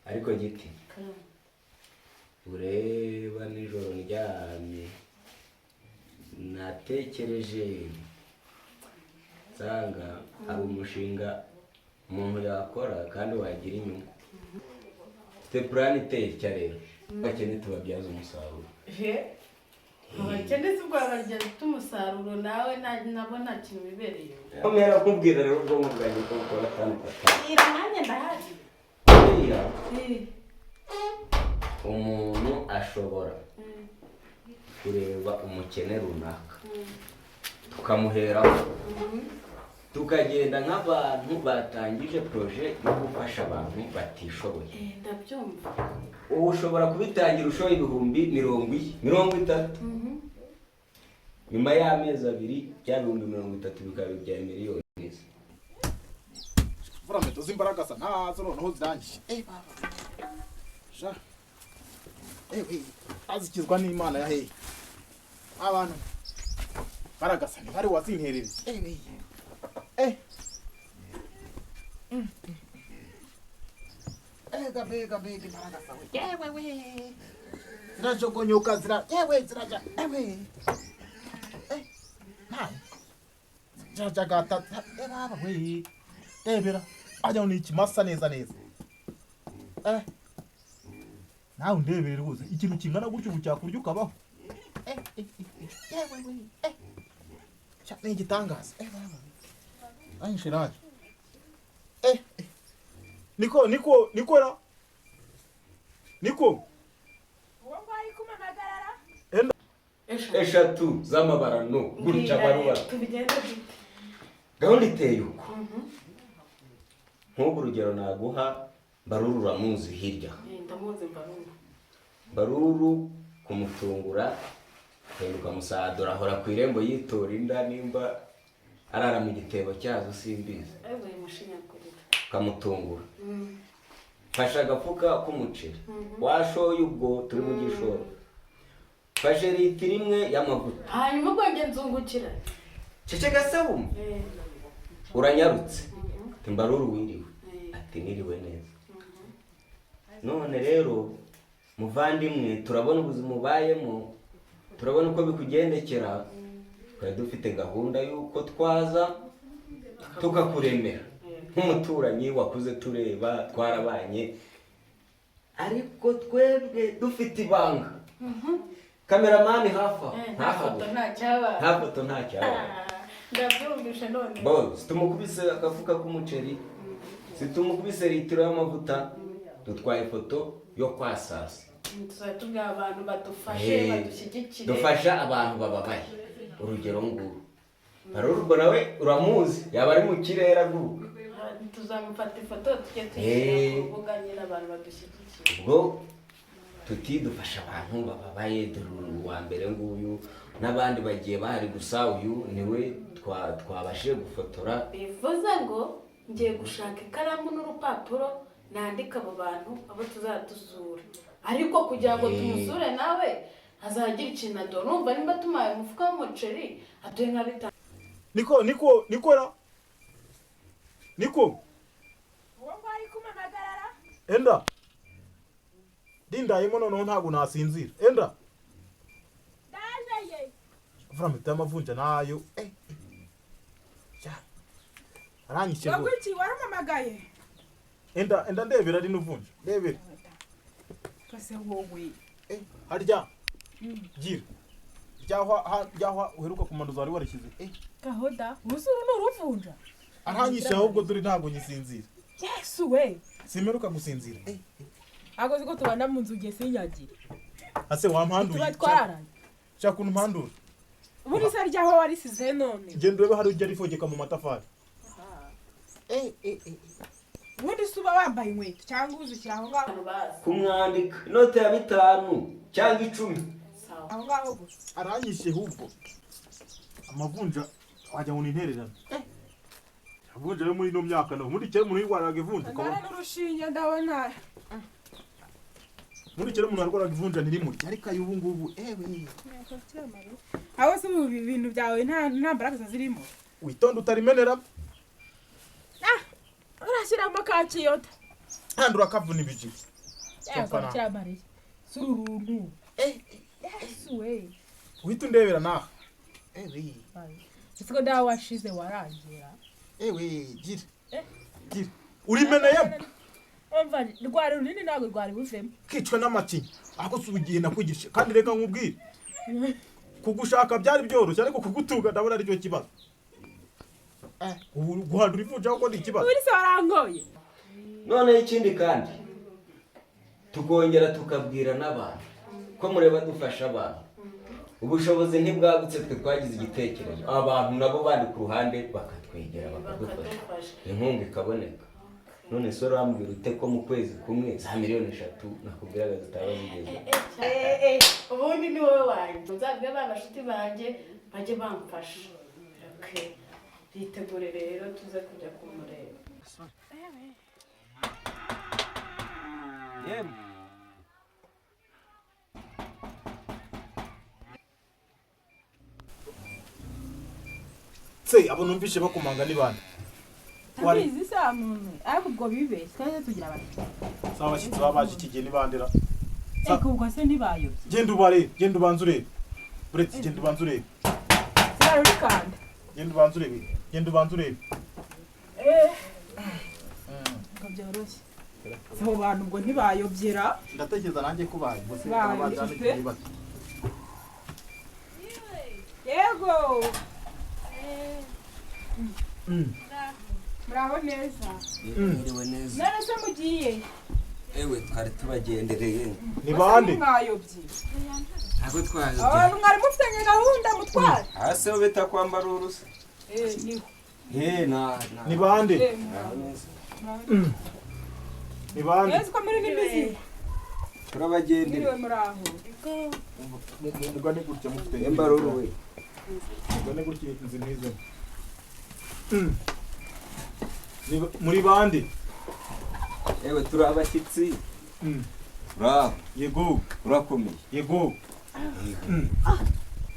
ariko giti ureba nijoro ndyamye natekereje nsanga hari umushinga umuntu yakora kandi wagira inyungu. Mfite plan iteye itya rero bakene tubabyaza umusaruro. Abakene ubwo barya umusaruro nawe nabona kintu bibereye. Komera kubwira rero ubwo muganye ko ukora kandi ira nanjye ndahazi. Umuntu ashobora kureba umukene runaka tukamuheraho tukagenda nk'abantu batangije projet yo gufasha abantu batishoboye. Ndabyumva. Ubu ushobora kubitangira ushoye 30 nyuma y'amezi 2 cyangwa 30 bikaba bya miliyoni. Vura meto zimbaraga sa ntazo noneho zirangiye. Baba. Sha. Azikizwa n'Imana ya hehe. Abantu baragasa ni bari wazinterereza. Bega baragasa we. Yewe. Zirajogonyoka ziraja. Jagata baba we. Ebera ajya ni ikimasa neza. Nawe ndebere rwose ikintu kingana gutyo bucyakurya ukabaho. Yewe. Cyane igitangaza. Baba. Ayishiraje. Nikora. Uwo ngwari kumamagarara. Eshatu z'amabara no gutya baruba. Tubigenda gute? Gahunda iteye uko. Nk'ubu urugero naguha Baruru ramuzi hirya. Ndamuzi Baruru. Baruru kumutungura henduka musadora ahora ku irembo yitora inda nimba arara mu gitebo cyazo simbizi. Ewe mushinya kurira. Kamutungura. Fasha agafuka k'umuceri. Washoye ubwo turi mu gishoro. Fashe litiro imwe y'amavuta. Hanyuma gwange nzungukira. Cece gasabum. Uranyarutse. Timbaruru wiriwe. Ati niriwe neza. None rero muvandimwe turabona ubuzima ubayemo, turabona uko bikugendekera, twari dufite gahunda yuko twaza tukakuremera nk'umuturanyi wakuze tureba twarabanye, ariko twebwe dufite ibanga. Kameramani hafa nta foto nta cyaba. Ndabyumvisha none. Boss tumukubise akafuka k'umuceri, situmukubise litiro y'amavuta, dutwaye foto yo kwasasa. Tuzatubwira abantu badufashe badushyigikire. Dufasha abantu bababaye. Urugero nguru. Barurwo nawe uramuzi yaba ari mu kirere aguruka. Tuzamufata ifoto tujye tuyishyira ku mbuga nyine abantu badushyigikire. Ubwo tuti dufasha abantu bababaye duru wa mbere nguyu n'abandi bagiye bahari gusa uyu niwe twabashije gufotora. Bivuze ngo ngiye gushaka ikaramu n'urupapuro nandika abo bantu abo tuzadusura, ariko kugira ngo tumusure nawe azagira ikintu adora. Numva nimba tumaye umufuka w'umuceri atuye nka 5. Niko uwo ngwari kumamagarara. Enda Dinda noneho ntago nasinzira. Enda Ndaje Vura meto y'amavunja nayo. Aranyishe go. Waguti waramamagaye. Enda ndebera ari nuvunja. Ndebera. Kase wowe. Harya. Gira. Jyahwa uheruka kumanduza wari warishyize. Kahoda, usuru n'uruvunja. Aranyishe ahubwo duri ntago nyisinzira. Yesu we. Simeruka gusinzira. Ago ziko tubana mu nzuge sinyagira. Ase wampanduye. Tubatwarana. Shaka umpandura. Buri se ryaho warisize none. Genda urebe hari ujya rifogeka mu matafari. Bundi suba wambaye inkweto cyangwa uzukira aho ngaho Kumwandika inote ya 5 cyangwa 10. Sawa. Aho ngaho gusa. Aranyishe hubwo. Amavunja wajya mu intererano. Avunja yo muri no myaka no muri kera umuntu yirwaraga ivunja ko. Ndara n'urushinge ndabona. Muri kera umuntu arwaraga ivunja nirimo. Ariko ubu ngubu ewe. Aho se ubu ibintu byawe nta mbaraga zirimo. Witonda utarimenera. Urashyiramo ka kiyota. Handura kavuna ibiji. Cyapfana. cyamariye suruntu yesuwe uhita undebera nawe ewe siko dawa washize warangira ewe gira gira urimeneyemo umva rwari runini ntabwo rwari buvemo kicwa n'amatinya ako si ugiye nakwigisha kandi reka nkubwire kugushaka byari byoroshye ariko kugutunga ndabona aricyo kibazo guhandura ivunja kuko ni ikibazo uri se warangoye noneho ikindi kandi tukongera tukabwira n'abantu ko mureba dufasha abantu ubushobozi ntibwagutse twe twagize igitekerezo abantu nabo bandi ku ruhande bakatwegera bakadufasha inkunga ikaboneka none se urambwira ute ko mu kwezi kumwe za miliyoni 3 nakubwiraga zitaba zigeze ubundi ni wowe wanjye uzabwire ba bashuti banjye bajye bamfasha bitegure rero tuze kujya kumureba yemwe se abo numvishe bakumanga ni bande tabizi sa muntu ariko ubwo bibeshye twese tugira abashyitsi saba abashyitsi babaje ikigihe ni bandera eko ubwo se ntibayobye genda ubare genda ubanze urebe buretse genda ubanze urebe sibara uri kanda genda ubanze urebe genda ubanze urebe ngo byoroshye abo bantu ubwo ntibayobyera ndatekereza nanjye ko baye gusa Baye, abajyane ufite? kuri bato yego murabo neza mwiriwe neza none se mugiye ewe twari tubagendereye ni bande mwayobye ntabwo twayobye abantu mwari mufitanye gahunda mutwara hasi ho bita kwambara urusa niho ni bande naho neza ni bande yesu ko muri n'imizigo turabagendere mwiriwe muraho mugane gutya mufite embaruru we mugane gutya inzu n'izo muri bande ewe turi abashyitsi uraho yego urakomeye yego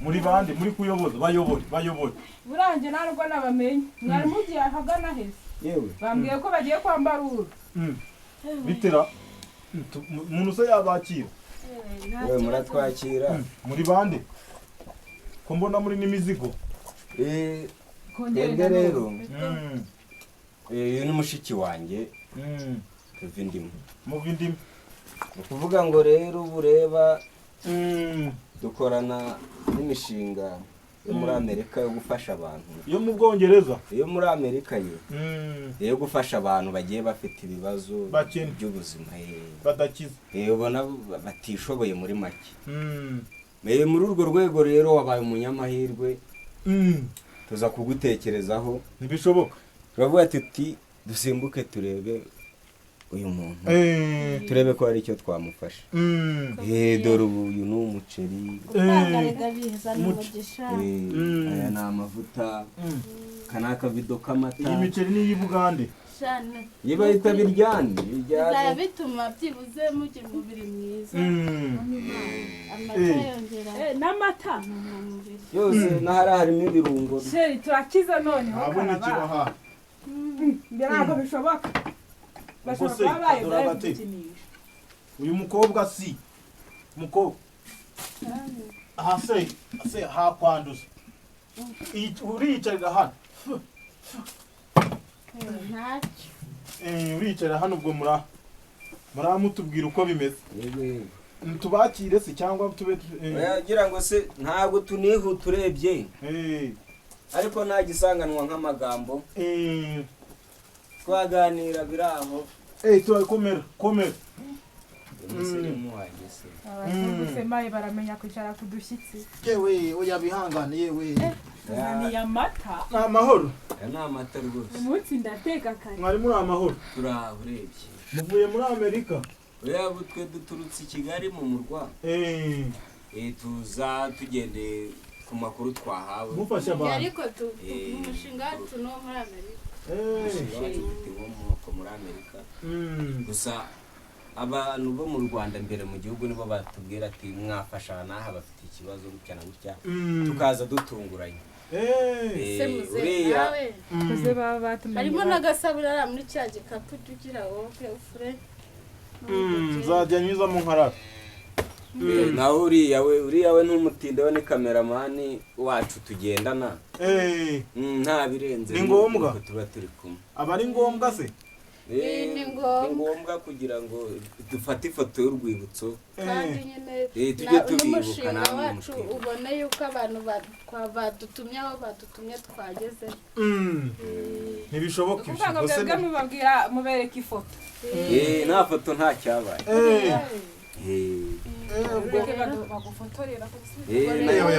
muri bande muri kuyoboza bayobore buranjye ntabwo nabamenye mwari mugiye ahagana heza yewe bambwiye ko bagiye kwambara uru bitera umuntu se yabakira yewe muratwakira muri bande ko mbona muri n'imizigo twebwe rero uyu ni mushiki wanjye tuva indimu muva indimu ni ukuvuga ngo rero ubu ureba dukorana n'imishinga yo muri amerika yo gufasha abantu yo mu bwongereza iyo muri amerika yo gufasha abantu bagiye bafite ibibazo Bakene. by'ubuzima badakiza ubona batishoboye muri make muri urwo rwego rero wabaye umunyamahirwe tuza kugutekerezaho ntibishoboka turavuga tuti dusimbuke turebe uyu muntu turebe ko hari icyo twamufasha dore uyu ni umuceri aya ni amavuta aka ni akavido k'amata iyi miceri ni iy'ibugande iyo bahita biryane bizaba bituma byibuze mugira umubiri mwiza amata yongera n'amata umubiri yose n'ahari harimo ibirungo sheri turakiza noneho ntabona ikibaha ntabwo bishoboka bashobora se, kuba baye adora bari agate. gukinisha uyu mukobwa si umukobwa aha se hakwanduza uriyicarira hano ntacyo uriyicarira hano ubwo muramutubwira uko bimeze tubakire se cyangwa tube yagira ngo se ntabwo tunihuta urebye ariko nta gisanganwa nk'amagambo twaganira biri aho komera umusirimu wanjye se abazungu semaye baramenya kwicara ku dushyitsi yewe oya bihangane yewe tuzaniye amata ni amahoro aya ni amata rwose umunsi ndateka kare mwari muri amahoro turi aho urebye muvuye muri amerika oya twe duturutse i kigali mu murwa tuza tugendeye ku makuru twahawe mufasha abantu ariko umushinga wacu ni uwo muri amerika umushinga wacu ufite inkomoko muri amerika gusa abantu bo mu rwanda mbere mu gihugu nibo batubwira ati mwafasha aha n'aha bafite ikibazo gutya na gutya tukaza dutunguranye se muzehe nawe kuze baba batumenye harimo n'agasabune ari muri cya gikapu tugira wowe ufure nzajya nyuzamo nkarara. nawe uriya we n'umutinde we ni kameramani wacu tugendana nta birenze ni ngombwa tuba turi kumwe aba ari ngombwa se ni ngombwa kugira ngo dufate ifoto y'urwibutso kandi nyine tujye tubibuka n'umushinga wacu ubone yuko abantu badutumye aho badutumye twageze ntibishoboka kuvuga ngo mwebwe mubabwira mubereka ifoto nta foto nta cyabaye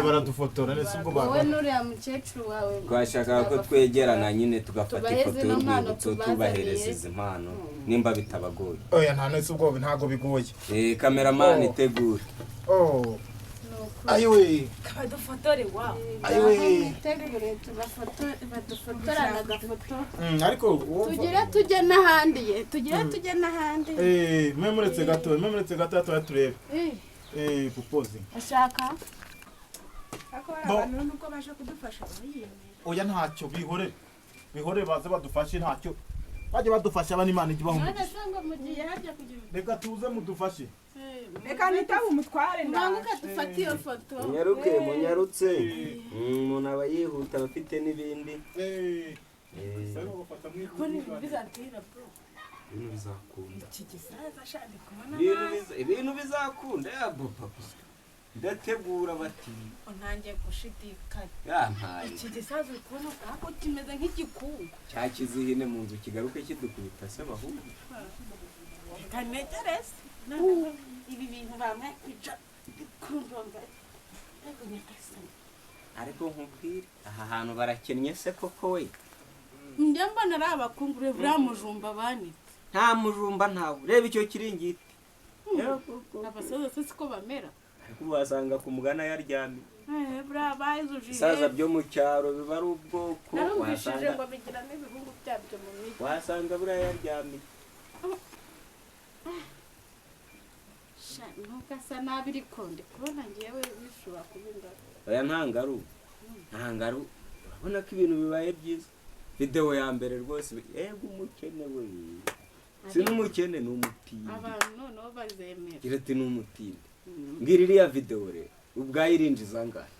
baradufotora ndetse ubwo wowe n'uriya mukecuru wawe twashakaga ko twegerana nyine tugafata ifoto y'urwibutso tubahereza izi mpano nimba bitabagoye oya nta nese ubwo ntago bigoye kameramani itegure ayiwe kabadufotore wawe ayiwe badufotorana agafoto ariko tujye n'ahandi muretse gato turebe pupozi ashaka abantu nuko baje kudufasha oya ntacyo bihore baze badufashe ntacyo bajye badufasha abana Imana igibaho reka tuze mudufashe reka nitabe umutware ntabwo dufata iyo foto munyarutse umuntu aba yihuta abafite n'ibindi ibintu bizakunda ndategura bati ntangiye gushidikanya yampaye iki gisaza uri kubona ko kimeze nk'igikungu cyakizihine mu nzu kigaruke kidukubita se bahungu kanegerese ibi bintu bamwe kwica kurumva ariko nkubwire aha hantu barakennye se koko we njya mbona ari abakungure buriya mujumba banitse nta mujumba ntawe reba icyo kiringiti abasaza se siko bamera ariko wasanga ku mugana yaryamye buriya bayizujije isaza byo mu cyaro biba ari ubwoko narumvishije ngo bigira n'ibihungu byabyo mu mijyi wasanga buriya yaryamye nubwo asa nabi ariko ndi kubona ngewe bishobora kuba ingaro oya ntangaru urabona ko ibintu bibaye byiza videwo ya mbere rwose yego umukene we si n'umukene ni umutinde abantu noneho bazemera gira ati ni umutinde mbwira iriya videwo rero ubwayo irinjiza angahe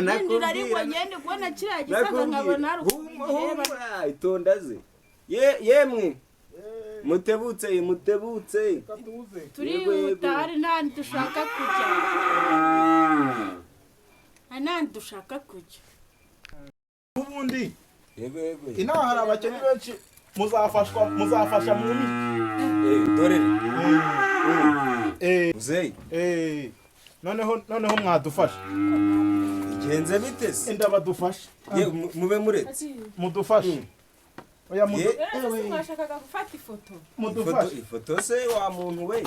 nindira ariko ngende kubona kiriya gisaza nkabona ari humura itonda ze yemwe mutebutse turihuta hari n'ahandi dushaka kujya ubundi inaha hari abakene benshi muzafasha mu dore muzeyi noneho mwadufasha igenze bite se ndabadufasha mube muretse mudufashe oya mwashakaga gufata ifoto mudufashe ifoto se wa muntu we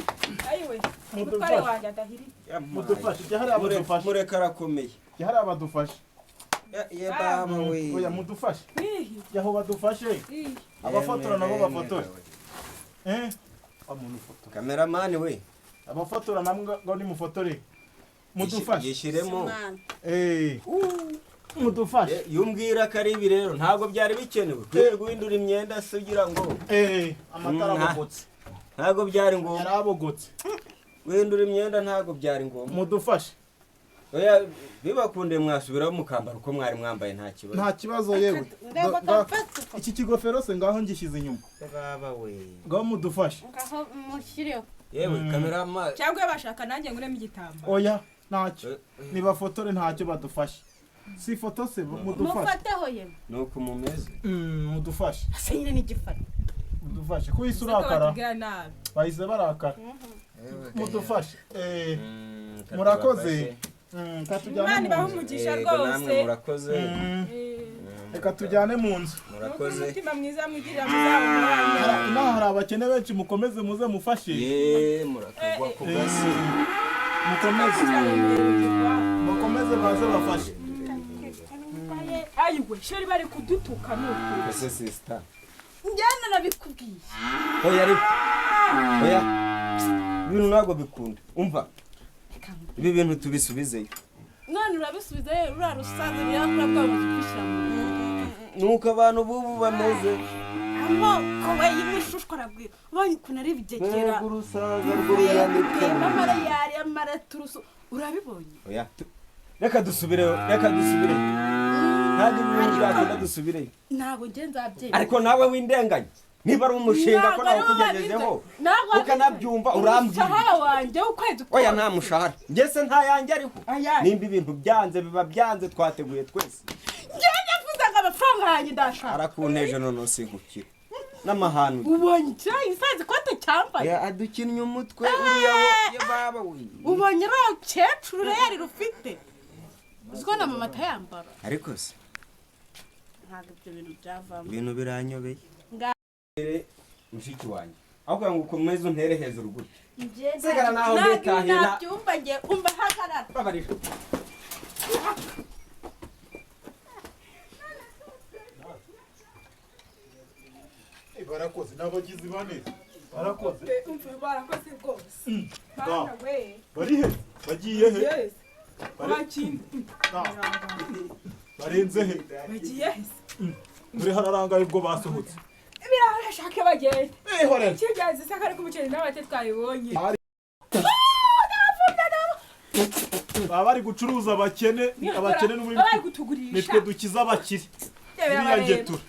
ayiwe umutware wanjye adahiri mudufashe jya hari abadufasha mureka arakomeye jya hari abadufasha ye baba we oya mudufashe jya aho badufashe abafotora nabo bafotore kameramani we abafotora namwe ngo nimufotore mudufashe gishyiremo mudufashe yumbwira ko ari ibi rero ntabwo byari bikenewe guhindura imyenda se ugira ngo amatara abogotse ntabwo byari ngombwa yari abogotse guhindura imyenda ntabwo byari ngombwa mudufashe oya bibakunde mwasubiraho mukambara uko mwari mwambaye nta kibazo yewe iki kigofero se ngaho ngishyize inyuma baba we ngaho mudufashe ngaho mushyireho yewe kamerama cyangwa bashaka nanjye nguremo igitambaro oya ntacyo nibafotore ntacyo badufashe si ifoto se mudufashe mufateho yewe nuko mumeze mudufashe ase nyine n'igifata mudufashe kuhise urakara bahise barakara mudufashe murakoze Imana ibahe umugisha rwose murakoze reka tujyane mu nzu murakoze umutima mwiza mwigirira muzaba inaha hari abakene benshi mukomeze muze mufashe murakagwa ku gasi mukomeze baze bafashe ayiwe sheri bari kudutuka nuko ese sister njyana nabikubwiye oya ibintu ntabwo bikunda umva ibi bintu tubisubizeyo none urabisubizeyo rura rusanze birakura bwabuze kwishyira nuko abantu bubu bameze amoko we y'imishusho arabwira ubonye ukuntu ari bigegera urusaga rw'uruyaniko amara yari amara turusu urabibonye oya reka dusubireyo ntabwo ibintu byakunda dusubireyo ntabwo nge nzabyemera ariko nawe w'indenganya niba ari umushinga ko nawe ukugejejeho ukanabyumva urambwira umushahara wanjye ukwezi kose oya nta mushahara ngese nta yanjye ariho Ayahe? nimba ibintu byanze biba byanze twateguye twese njyewe navuze ngo amafaranga yanjye ndashaka arakunteje none sinkukira n'amahanu ubonye ikirayi isazi ikote cyambaye adukinnye umutwe uriya wo baba we ubonye uriya kecuru rero rufite uziko na mama atayambara ariko se ntabwo ibyo bintu byavamo ibintu biranyobeye mushiki wanjye aho kugira ngo ukomeze untere hejuru gutya sigara naho ndetahe nabyumva nge umva hagarara babarira barakoze n'abagizi ba neza barakoze barakoze rwose bari he bagiye he barenze he bagiye muri hararangaye ubwo basohotse birashake bagende ihorere kigenze se kari kumuceri n'abate twayibonye baba bari gucuruza abakene n'ubundi bari kutugurisha nitwe dukiza abakire biriya ngetura